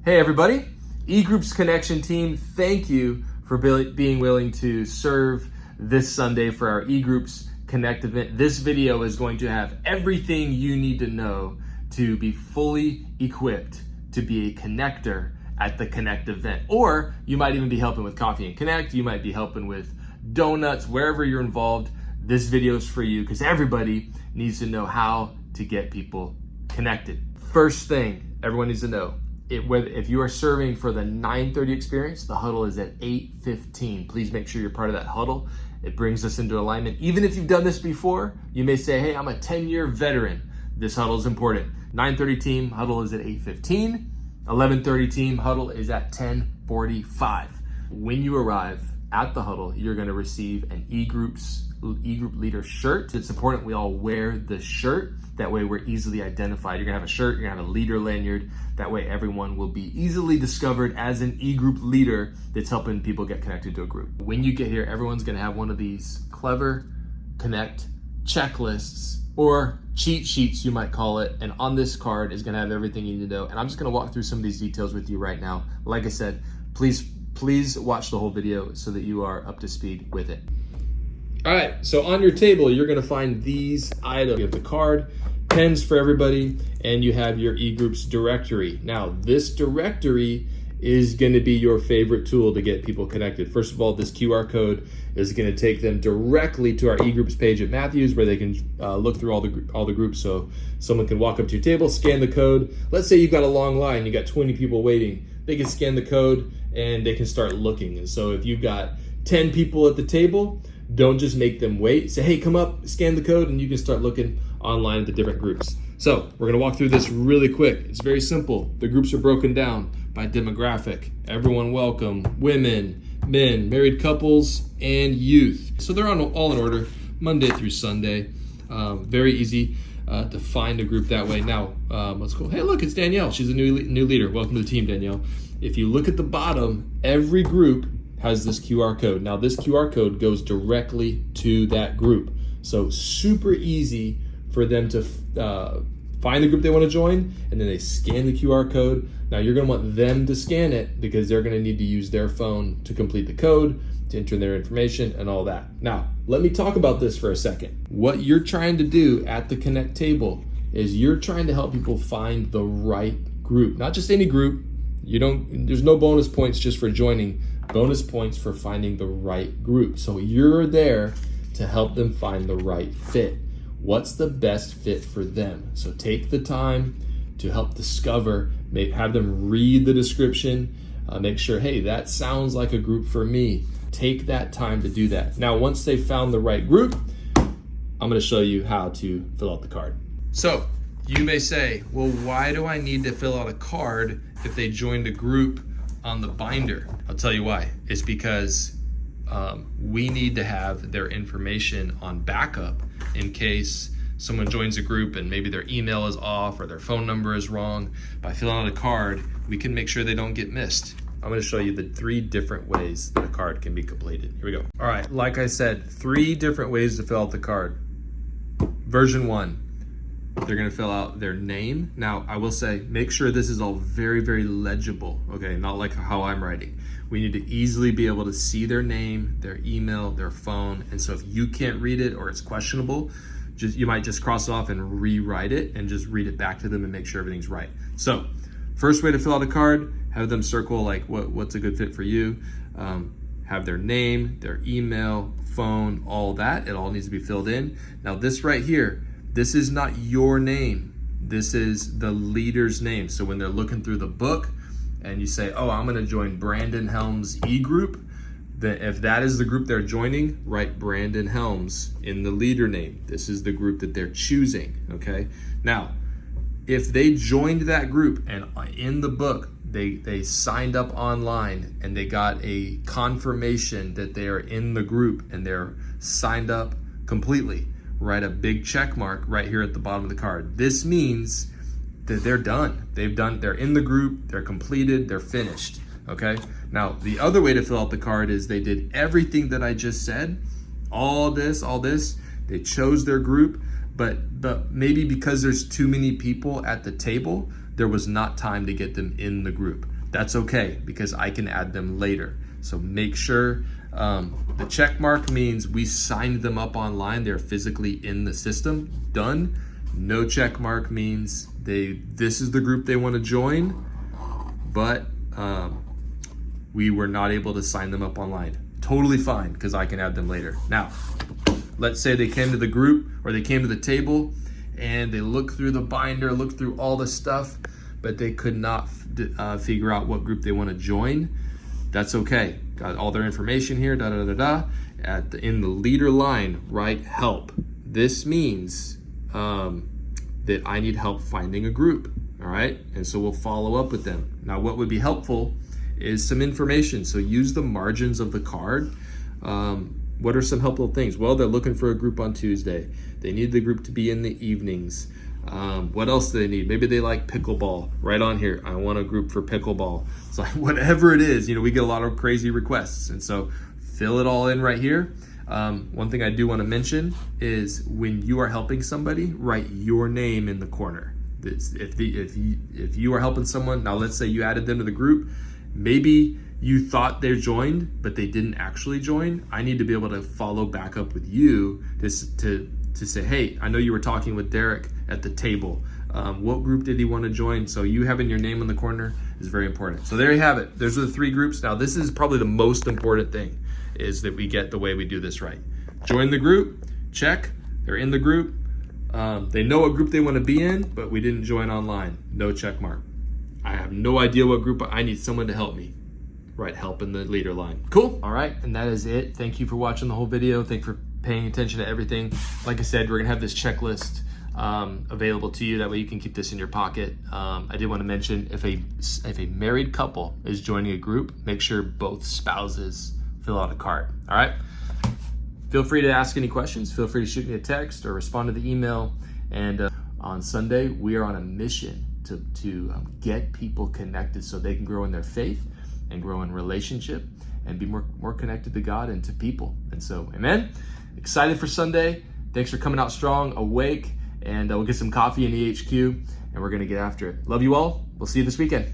Hey everybody, eGroup's Connection team, thank you for being willing to serve this Sunday for our eGroups Connect event. This video is going to have everything you need to know to be fully equipped to be a connector at the Connect event. Or you might even be helping with Coffee and Connect, you might be helping with donuts, wherever you're involved. This video is for you because everybody needs to know how to get people connected. First thing everyone needs to know, if you are serving for the 9:30 experience, the huddle is at 8:15. Please make sure you're part of that huddle. It brings us into alignment. Even if you've done this before, you may say, hey, I'm a 10-year veteran. This huddle is important. 9:30 team huddle is at 8:15. 11:30 team huddle is at 10:45. When you arrive at the huddle, you're gonna receive an eGroup leader shirt. It's important we all wear the shirt. That way we're easily identified. You're gonna have a shirt, you're gonna have a leader lanyard. That way everyone will be easily discovered as an eGroup leader that's helping people get connected to a group. When you get here, everyone's gonna have one of these clever Connect checklists or cheat sheets, you might call it. And on this card is gonna have everything you need to know. And I'm just gonna walk through some of these details with you right now. Like I said, please watch the whole video so that you are up to speed with it. All right, so on your table, you're gonna find these items. You have the card, pens for everybody, and you have your eGroups directory. Now, this directory is gonna be your favorite tool to get people connected. First of all, this QR code is gonna take them directly to our eGroups page at Matthews where they can look through all the groups. So someone can walk up to your table, scan the code. Let's say you've got a long line, you got 20 people waiting. They can scan the code and they can start looking. And so if you've got 10 people at the table, don't just make them wait. Say, hey, come up, scan the code, and you can start looking online at the different groups. So we're gonna walk through this really quick. It's very simple. The groups are broken down by demographic. Everyone welcome, women, men, married couples, and youth. So they're all in order, Monday through Sunday. Very easy to find a group that way. Now, let's go. Hey, look, it's Danielle. She's a new leader. Welcome to the team, Danielle. If you look at the bottom, every group has this QR code. Now this QR code goes directly to that group. So super easy for them to find the group they want to join, and then they scan the QR code. Now you're gonna want them to scan it because they're gonna need to use their phone to complete the code, to enter their information and all that. Now, let me talk about this for a second. What you're trying to do at the Connect table is you're trying to help people find the right group, not just any group. There's no bonus points just for joining, bonus points for finding the right group. So you're there to help them find the right fit. What's the best fit for them? So take the time to help discover, have them read the description, make sure, hey, that sounds like a group for me. Take that time to do that. Now, once they've found the right group, I'm gonna show you how to fill out the card. So you may say, well, why do I need to fill out a card if they joined a group on the binder? I'll tell you why. It's because we need to have their information on backup in case someone joins a group and maybe their email is off or their phone number is wrong. By filling out a card, we can make sure they don't get missed. I'm gonna show you the 3 different ways that a card can be completed. Here we go. All right, like I said, 3 different ways to fill out the card. Version 1. They're gonna fill out their name. Now, I will say, make sure this is all very, very legible, okay? Not like how I'm writing. We need to easily be able to see their name, their email, their phone. And so if you can't read it or it's questionable, you might just cross it off and rewrite it and just read it back to them and make sure everything's right. So, first way to fill out a card, have them circle like what's a good fit for you. Have their name, their email, phone, all that. It all needs to be filled in. Now this right here, this is not your name. This is the leader's name. So when they're looking through the book and you say, oh, I'm gonna join Brandon Helms eGroup, then if that is the group they're joining, write Brandon Helms in the leader name. This is the group that they're choosing, okay? Now, if they joined that group and in the book, they signed up online and they got a confirmation that they are in the group and they're signed up completely, write a big check mark right here at the bottom of the card. This means that they're done. They're in the group, they're completed, they're finished, okay? Now, the other way to fill out the card is they did everything that I just said, all this, they chose their group, but maybe because there's too many people at the table, there was not time to get them in the group. That's okay, because I can add them later. So make sure the check mark means we signed them up online. They're physically in the system. Done. No check mark means this is the group they want to join, but we were not able to sign them up online. Totally fine, because I can add them later. Now, let's say they came to the group or they came to the table and they looked through the binder, looked through all the stuff, but they could not figure out what group they want to join. That's okay. Got all their information here, in the leader line, write help. This means that I need help finding a group, all right? And so we'll follow up with them. Now, what would be helpful is some information. So use the margins of the card. What are some helpful things? Well, they're looking for a group on Tuesday. They need the group to be in the evenings. What else do they need? Maybe they like pickleball. Right on here, I want a group for pickleball. So whatever it is, we get a lot of crazy requests. And so fill it all in right here. One thing I do want to mention is when you are helping somebody, write your name in the corner. If you are helping someone, now let's say you added them to the group, maybe you thought they joined, but they didn't actually join. I need to be able to follow back up with you to say, hey, I know you were talking with Derek at the table. What group did he want to join? So you having your name in the corner is very important. So there you have it. Those are the 3 groups. Now this is probably the most important thing, is that we get the way we do this right. Join the group, check, they're in the group. They know what group they want to be in, but we didn't join online. No check mark. I have no idea what group, I need someone to help me. Right, help in the leader line. Cool. All right, and that is it. Thank you for watching the whole video. Thank you for paying attention to everything. Like I said, we're gonna have this checklist available to you. That way you can keep this in your pocket. I did want to mention, if a married couple is joining a group, make sure both spouses fill out a card. All right. Feel free to ask any questions. Feel free to shoot me a text or respond to the email. And on Sunday, we are on a mission to get people connected so they can grow in their faith and grow in relationship and be more connected to God and to people. And so, amen. Excited for Sunday. Thanks for coming out strong, awake, and we'll get some coffee in EHQ, and we're going to get after it. Love you all. We'll see you this weekend.